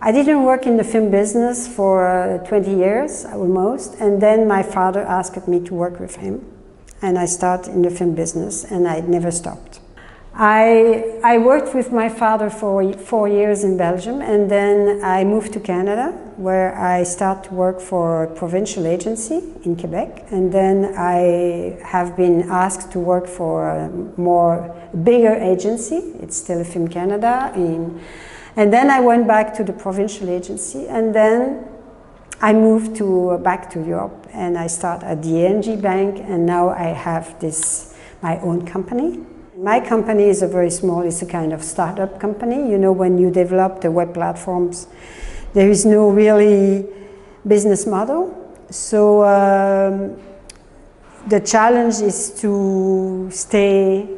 I didn't work in the film business for 20 years almost, and then my father asked me to work with him, and I started in the film business, and I never stopped. I worked with my father for 4 years in Belgium, and then I moved to Canada, where I started to work for a provincial agency in Quebec, and then I have been asked to work for a bigger agency. It's Telefilm Canada, and then I went back to the provincial agency, and then I moved back to Europe, and I started at the ING Bank, and now I have my own company. My company is very small. It's a kind of startup company. You know, when you develop the web platforms, there is no really business model. So the challenge is to stay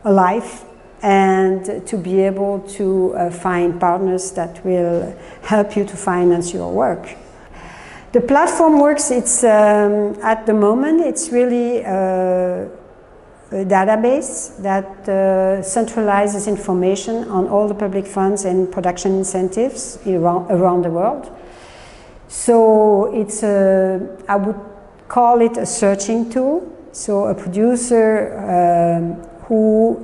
alive and to be able to find partners that will help you to finance your work. The platform works, it's at the moment, it's really a database that centralizes information on all the public funds and production incentives around the world. So it's I would call it a searching tool. So a producer who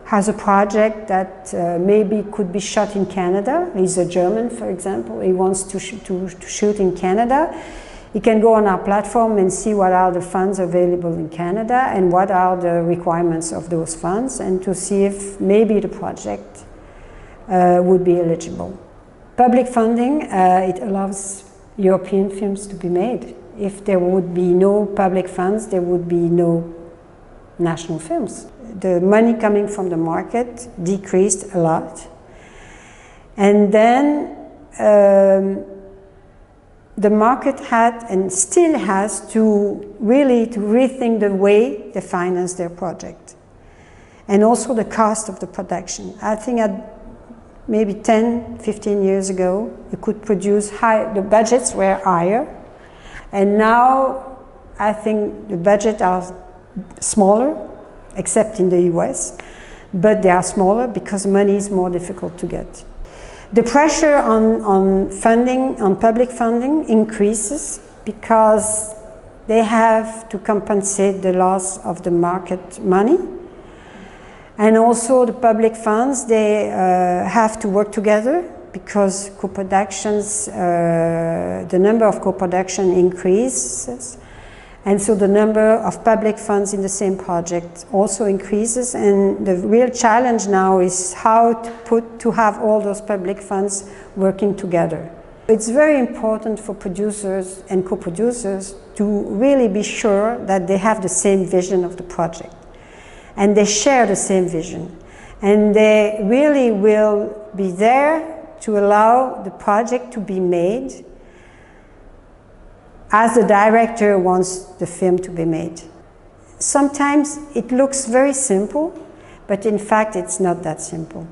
has a project that maybe could be shot in Canada. He's a German, for example. He wants to shoot in Canada. He can go on our platform and see what are the funds available in Canada and what are the requirements of those funds, and to see if maybe the project would be eligible. Public funding, it allows European films to be made. If there would be no public funds, there would be no national films. The money coming from the market decreased a lot. And then the market had and still has to really rethink the way they finance their project. And also the cost of the production. I think maybe 10, 15 years ago, you could produce the budgets were higher. And now I think the budgets are smaller, except in the US, but they are smaller because money is more difficult to get. The pressure on funding, on public funding, increases because they have to compensate the loss of the market money. And also the public funds, they have to work together because co-productions, the number of co-production increases. And so the number of public funds in the same project also increases, and the real challenge now is how to have all those public funds working together. It's very important for producers and co-producers to really be sure that they have the same vision of the project and they share the same vision, and they really will be there to allow the project to be made as the director wants the film to be made. Sometimes it looks very simple, but in fact it's not that simple.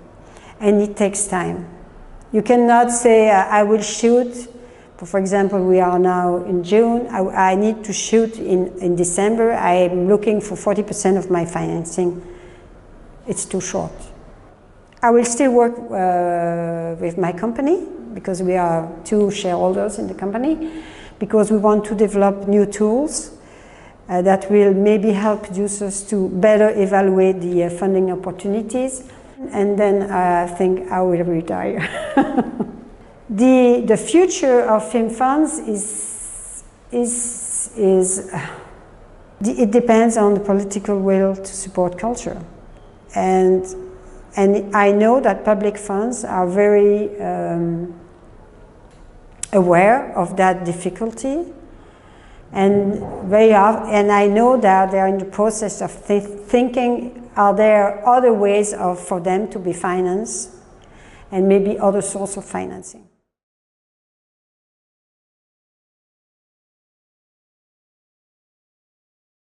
And it takes time. You cannot say, I will shoot, for example, we are now in June, I need to shoot in December, I'm looking for 40% of my financing. It's too short. I will still work with my company, because we are 2 shareholders in the company, because we want to develop new tools that will maybe help producers to better evaluate the funding opportunities. And then I think I will retire. The future of film funds it depends on the political will to support culture. And I know that public funds are very aware of that difficulty, and I know that they are in the process of thinking, are there other ways for them to be financed, and maybe other sources of financing.